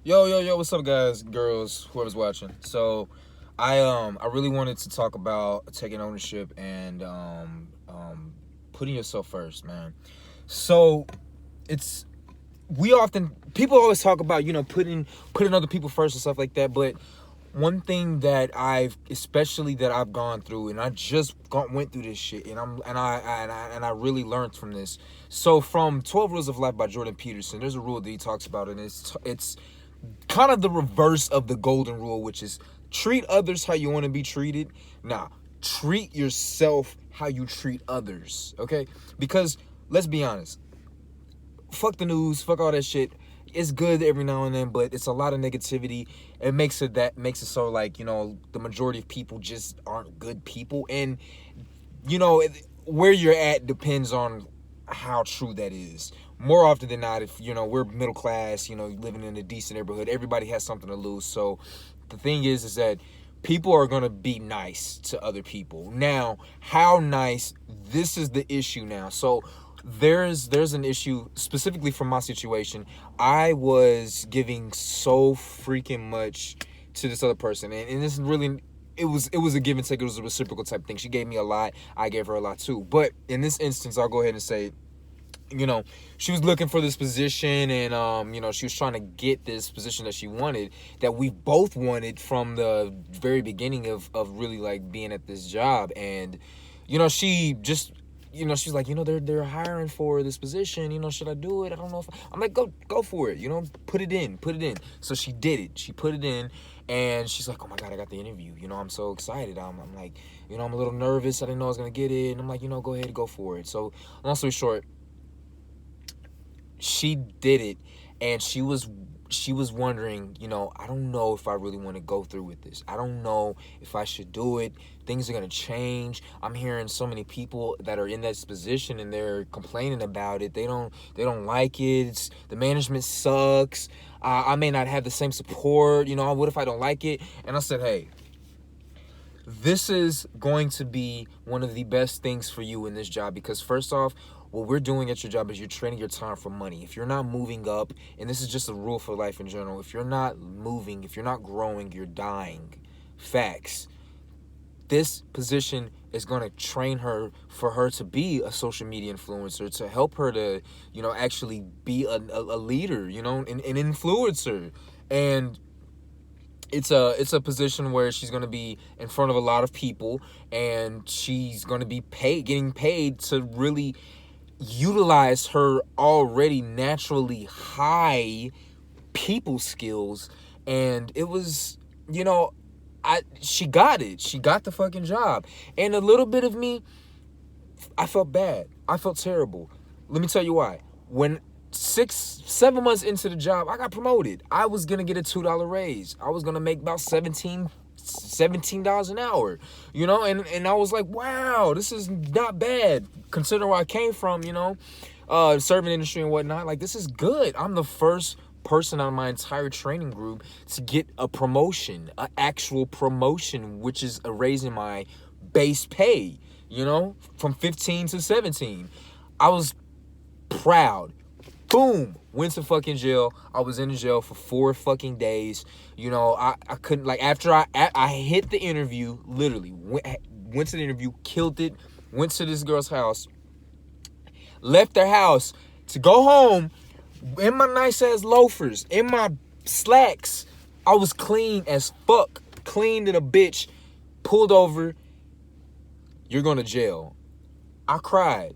Yo, what's up, guys, girls, whoever's watching? So, I really wanted to talk about taking ownership and putting yourself first, man. So, it's we often people always talk about putting other people first and stuff like that, but one thing that I've gone through, and went through this shit, and I really learned from this. So, from 12 Rules of Life by Jordan Peterson, there's a rule that he talks about, and it's kind of the reverse of the golden rule, which is treat others how you want to be treated. Now, treat yourself how you treat others, okay? Because let's be honest, fuck the news, fuck all that shit. It's good every now and then, but it's a lot of negativity. It makes it so, like, the majority of people just aren't good people, and where you're at depends on how true that is. More often than not, if we're middle class, living in a decent neighborhood, everybody has something to lose. So the thing is that people are going to be nice to other people. Now, how nice, this is the issue now. So there's an issue specifically from my situation. I was giving so freaking much to this other person, and this is really, it was a give and take. It was a reciprocal type thing. She gave me a lot, I gave her a lot too. But in this instance, I'll go ahead and say, she was looking for this position, and she was trying to get this position that she wanted, that we both wanted from the very beginning of really, like, being at this job. And she just, she's like, they're hiring for this position, should I do it? I don't know if I'm like, go for it, put it in. So she did it. She put it in, and she's like, oh my God, I got the interview, I'm so excited. I'm like, I'm a little nervous, I didn't know I was gonna get it. And I'm like, go ahead, go for it. So long story short, she did it, and she was wondering, I don't know if I really want to go through with this. I don't know if I should do it. Things are going to change. I'm hearing so many people that are in that position, and they're complaining about it. They don't like it. The management sucks. I may not have the same support. What if I don't like it? And I said, hey, this is going to be one of the best things for you in this job, because first off, what we're doing at your job is you're trading your time for money. If you're not moving up, and this is just a rule for life in general, if you're not moving, if you're not growing, you're dying. Facts. This position is going to train her for her to be a social media influencer, to help her to, actually be a leader, an influencer. And it's a position where she's going to be in front of a lot of people, and she's going to be getting paid to really utilize her already naturally high people skills. And it was, she got it. She got the fucking job. And a little bit of me, I felt bad. I felt terrible. Let me tell you why. When 7 months into the job, I got promoted. I was gonna get a $2 raise. I was gonna make about $17 an hour, and I was like, wow, this is not bad considering where I came from, serving industry and whatnot. Like, this is good. I'm the first person out of my entire training group to get a promotion, an actual promotion, which is raising my base pay, from 15 to 17. I was proud. Boom, went to fucking jail. I was in jail for 4 fucking days. I couldn't, like, after I hit the interview, literally went to the interview, killed it, went to this girl's house, left their house to go home in my nice ass loafers, in my slacks. I was clean as fuck, clean than a bitch. Pulled over. You're going to jail. I cried.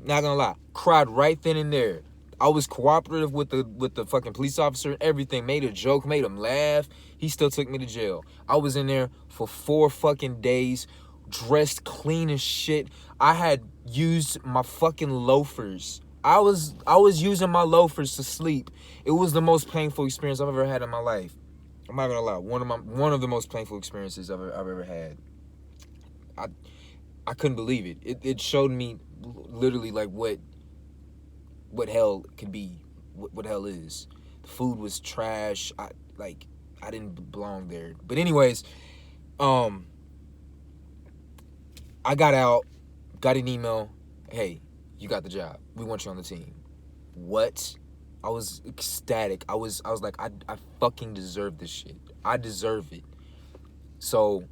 Not gonna lie, cried right then and there. I was cooperative with the fucking police officer, everything. Made a joke, made him laugh. He still took me to jail. I was in there for 4 fucking days, dressed clean as shit. I had used my fucking loafers. I was using my loafers to sleep. It was the most painful experience I've ever had in my life. I'm not gonna lie, one of the most painful experiences I've ever had. I couldn't believe it. It showed me literally, like, what hell could be, what hell is. The food was trash. I didn't belong there. But anyways, I got out, got an email. Hey, you got the job. We want you on the team. What? I was ecstatic. I was like, I fucking deserve this shit. I deserve it. So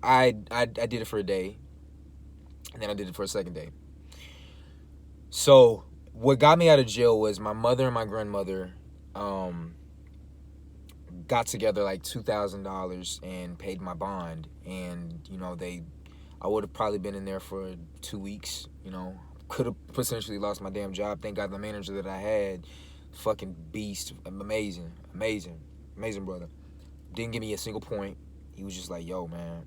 I did it for a day, and then I did it for a second day. So what got me out of jail was my mother and my grandmother got together like $2,000 and paid my bond, and I would have probably been in there for 2 weeks. Could have potentially lost my damn job. Thank God the manager that I had, fucking beast, amazing, amazing, amazing brother. Didn't give me a single point. He was just like, "Yo, man,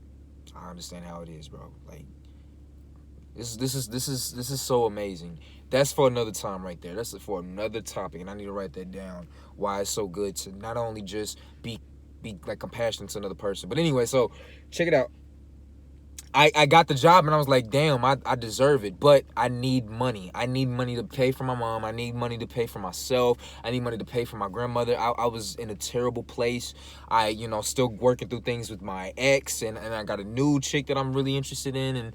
I understand how it is, bro. Like, this is so amazing." That's for another time right there. That's for another topic, and I need to write that down. Why it's so good to not only just be like compassionate to another person, but anyway. So check it out. I got the job and I was like, damn, I deserve it. But I need money. I need money to pay for my mom. I need money to pay for myself. I need money to pay for my grandmother. I was in a terrible place. Still working through things with my ex, and I got a new chick that I'm really interested in. And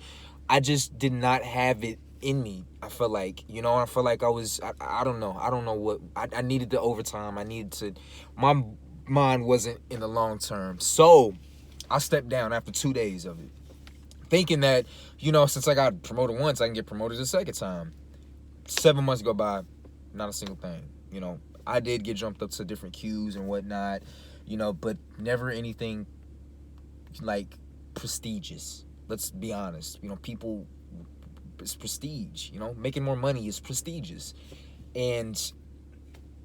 I just did not have it in me. I felt like, I felt like I don't know. I don't know what, I needed the overtime. My mind wasn't in the long term. So I stepped down after 2 days of it, thinking that, since I got promoted once, I can get promoted a second time. 7 months go by, not a single thing. I did get jumped up to different queues and whatnot, but never anything like prestigious. Let's be honest. People, it's prestige. Making more money is prestigious, and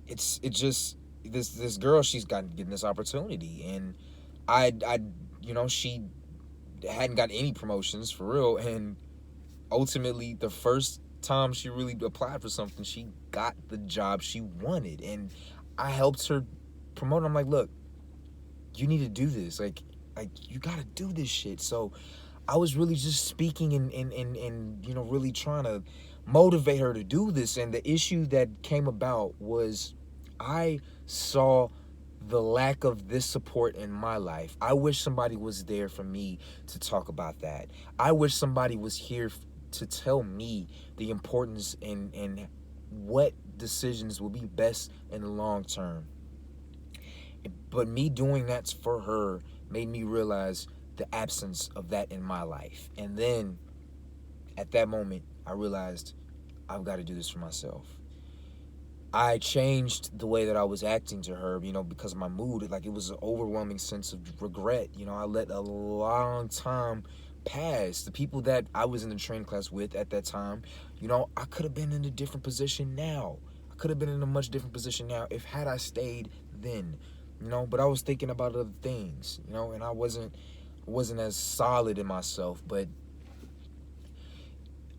it just this girl, she's getting this opportunity, and she hadn't got any promotions for real, and ultimately the first time she really applied for something, she got the job she wanted, and I helped her promote. I'm like, look, you need to do this, like you gotta do this shit. So I was really just speaking and really trying to motivate her to do this. And the issue that came about was I saw the lack of this support in my life. I wish somebody was there for me to talk about that. I wish somebody was here to tell me the importance and what decisions will be best in the long term. But me doing that for her made me realize the absence of that in my life. And then at that moment, I realized I've got to do this for myself. I changed the way that I was acting to her, because of my mood. Like, it was an overwhelming sense of regret. I let a long time pass. The people that I was in the training class with at that time, I could have been in a different position now. I could have been in a much different position now had I stayed then, but I was thinking about other things, and I wasn't as solid in myself. But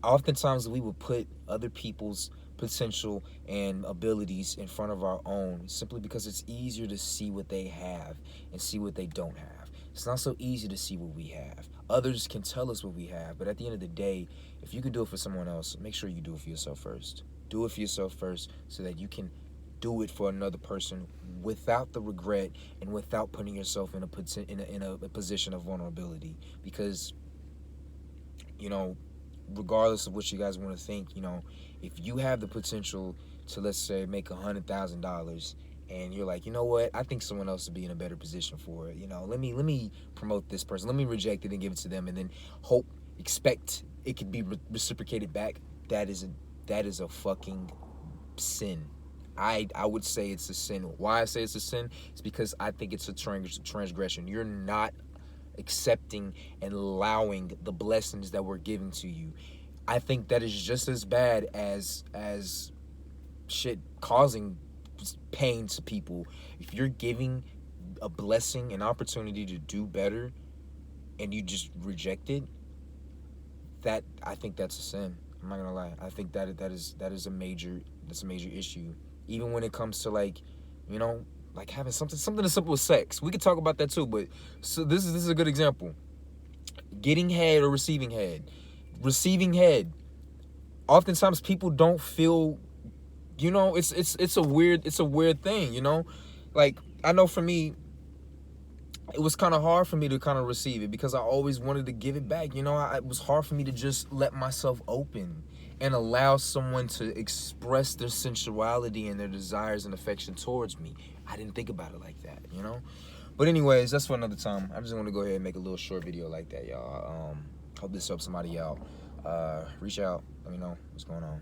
oftentimes we would put other people's potential and abilities in front of our own, simply because it's easier to see what they have and see what they don't have. It's not so easy to see what we have. Others can tell us what we have, but at the end of the day, if you can do it for someone else, make sure you do it for yourself first. Do it for yourself first so that you can do it for another person without the regret and without putting yourself in a position of vulnerability. Because regardless of what you guys want to think, if you have the potential to, let's say, make $100,000, and you're like, what, I think someone else would be in a better position for it. Let me promote this person. Let me reject it and give it to them, and then expect it could be reciprocated back. That is a fucking sin. I would say it's a sin. Why I say it's a sin is because I think it's a transgression. You're not accepting and allowing the blessings that were given to you. I think that is just as bad as shit causing pain to people. If you're giving a blessing, an opportunity to do better, and you just reject it, I think that's a sin. I'm not gonna lie. I think that is a major issue. Even when it comes to like having something as simple as sex. We could talk about that too, but so this is a good example. Getting head or receiving head. Receiving head. Oftentimes people don't feel, it's a weird thing, Like, I know for me, it was kind of hard for me to kind of receive it because I always wanted to give it back. It was hard for me to just let myself open and allow someone to express their sensuality and their desires and affection towards me. I didn't think about it like that, you know? But anyways, that's for another time. I just want to go ahead and make a little short video like that, y'all. Hope this helps somebody out. Reach out. Let me know what's going on.